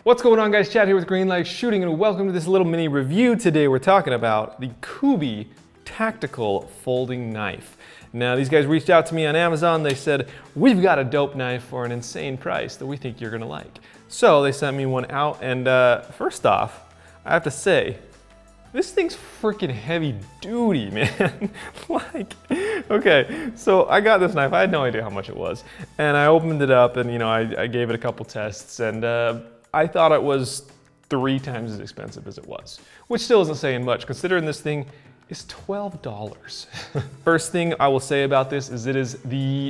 What's going on, guys? Chad here with Greenlight Shooting, and welcome to this little mini review. Today we're talking about the Kubey tactical folding knife. Now, these guys reached out to me on Amazon. They said, we've got a dope knife for an insane price that we think you're gonna like. So they sent me one out, and first off, I have to say, this thing's freaking heavy duty, man. Okay, so I got this knife. I had no idea how much it was. And I opened it up and, I gave it a couple tests, and I thought it was 3 times as expensive as it was, which still isn't saying much considering this thing is $12. First thing I will say about this is it is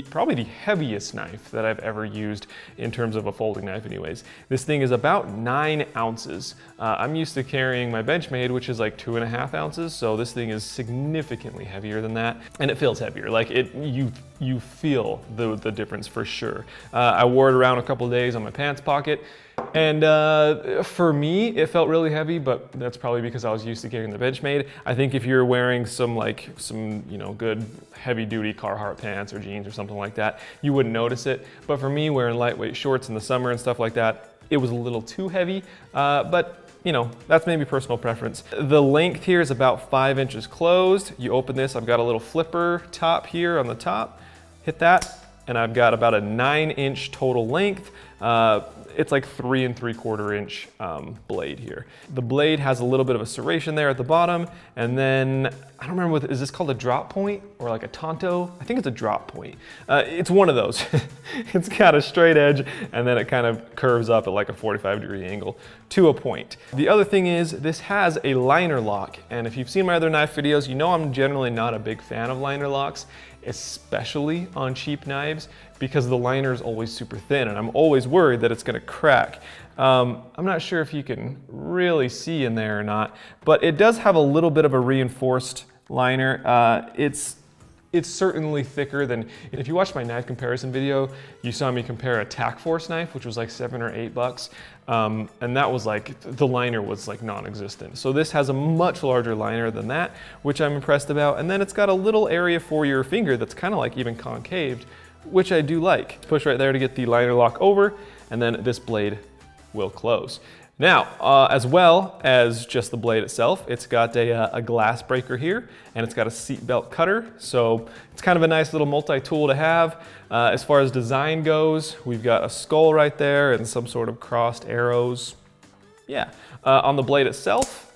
probably the heaviest knife that I've ever used in terms of a folding knife anyways. This thing is about 9 ounces. I'm used to carrying my Benchmade, which is like 2.5 ounces, so this thing is significantly heavier than that, and it feels heavier. Like you feel the difference for sure. I wore it around a couple of days on my pants pocket, and for me, it felt really heavy, but that's probably because I was used to carrying the Benchmade. I think if you're wearing some good heavy duty Carhartt pants or jeans or something like that, you wouldn't notice it. But for me, wearing lightweight shorts in the summer and stuff like that, it was a little too heavy, but that's maybe personal preference. The length here is about 5 inches closed. You open this, I've got a little flipper top here on the top. Hit that, and I've got about a 9-inch total length. It's like 3 3/4 inch blade here. The blade has a little bit of a serration there at the bottom, and then I don't remember is this called a drop point or like a tonto? I think it's a drop point. It's one of those. It's got a straight edge, and then it kind of curves up at like a 45-degree angle to a point. The other thing is this has a liner lock, and if you've seen my other knife videos, you know I'm generally not a big fan of liner locks, especially on cheap knives, because the liner is always super thin and I'm always worried that it's gonna crack. I'm not sure if you can really see in there or not, but it does have a little bit of a reinforced liner. It's certainly thicker than, if you watched my knife comparison video, you saw me compare a Tac Force knife, which was like $7 or $8. And that was like, the liner was like non-existent. So this has a much larger liner than that, which I'm impressed about. And then it's got a little area for your finger that's kind of like even concaved, which I do like. Push right there to get the liner lock over, and then this blade will close. Now, as well as just the blade itself, it's got a glass breaker here, and it's got a seat belt cutter. So it's kind of a nice little multi-tool to have. As far as design goes, we've got a skull right there and some sort of crossed arrows. Yeah. On the blade itself,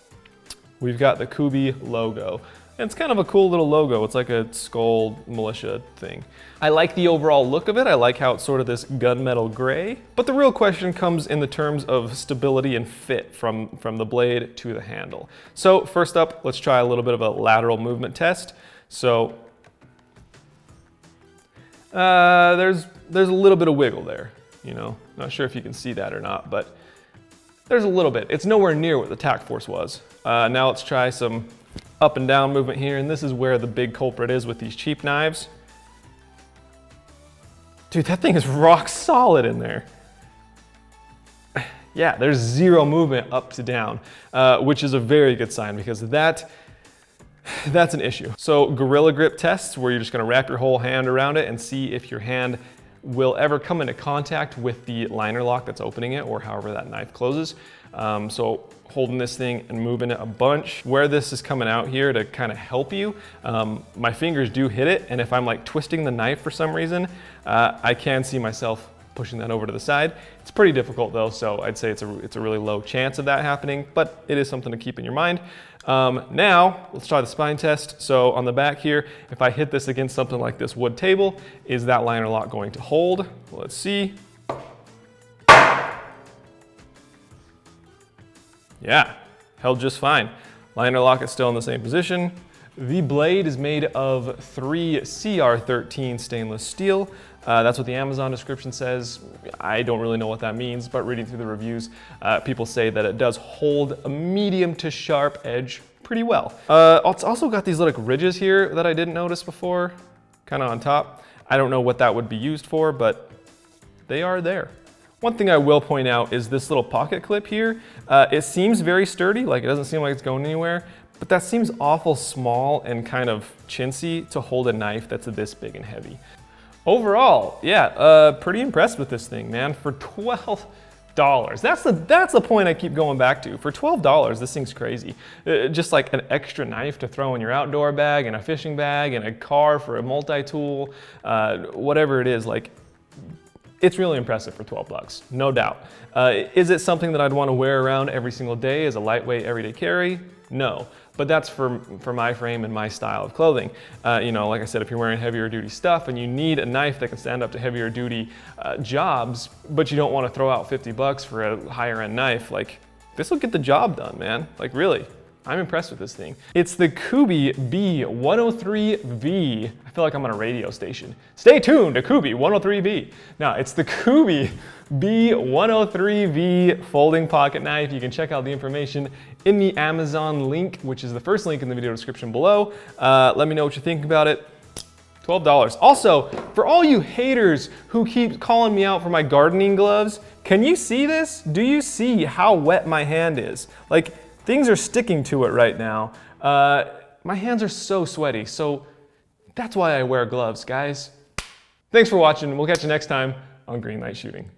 we've got the Kubey logo. And it's kind of a cool little logo. It's like a skull militia thing. I like the overall look of it. I like how it's sort of this gunmetal gray. But the real question comes in the terms of stability and fit from the blade to the handle. So first up, let's try a little bit of a lateral movement test. So there's a little bit of wiggle there. Not sure if you can see that or not, but there's a little bit. It's nowhere near what the Tac Force was. Now let's try some up and down movement here, and this is where the big culprit is with these cheap knives. Dude, that thing is rock solid in there. Yeah, there's zero movement up to down, which is a very good sign, because that's an issue. So gorilla grip tests, where you're just gonna wrap your whole hand around it and see if your hand will ever come into contact with the liner lock that's opening it, or however that knife closes. So holding this thing and moving it a bunch. Where this is coming out here to kind of help you, my fingers do hit it, and if I'm like twisting the knife for some reason, I can see myself pushing that over to the side. It's pretty difficult though, so I'd say it's a really low chance of that happening, but it is something to keep in your mind. Now, let's try the spine test. So on the back here, if I hit this against something like this wood table, is that liner lock going to hold? Let's see. Yeah, held just fine. Liner lock is still in the same position. The blade is made of 3 CR13 stainless steel. That's what the Amazon description says. I don't really know what that means, but reading through the reviews, people say that it does hold a medium to sharp edge pretty well. It's also got these little ridges here that I didn't notice before, kind of on top. I don't know what that would be used for, but they are there. One thing I will point out is this little pocket clip here. It seems very sturdy, like it doesn't seem like it's going anywhere, but that seems awful small and kind of chintzy to hold a knife that's this big and heavy. Overall, yeah, pretty impressed with this thing, man. For That's the point I keep going back to. For $12, this thing's crazy. Just like an extra knife to throw in your outdoor bag and a fishing bag and a car for a multi-tool, whatever it is, like, it's really impressive for 12 bucks, no doubt. Is it something that I'd want to wear around every single day as a lightweight everyday carry? No, but that's for my frame and my style of clothing. You know, like I said, if you're wearing heavier duty stuff and you need a knife that can stand up to heavier duty jobs, but you don't want to throw out 50 bucks for a higher end knife, like, this will get the job done, man. Like, really. I'm impressed with this thing. It's the Kubey B103V. I feel like I'm on a radio station. Stay tuned to Kubey 103V. Now, it's the Kubey B103V folding pocket knife. You can check out the information in the Amazon link, which is the first link in the video description below. Let me know what you think about it. $12. Also, for all you haters who keep calling me out for my gardening gloves, can you see this? Do you see how wet my hand is? Like, things are sticking to it right now. My hands are so sweaty, so that's why I wear gloves, guys. Thanks for watching. We'll catch you next time on Green Light Shooting.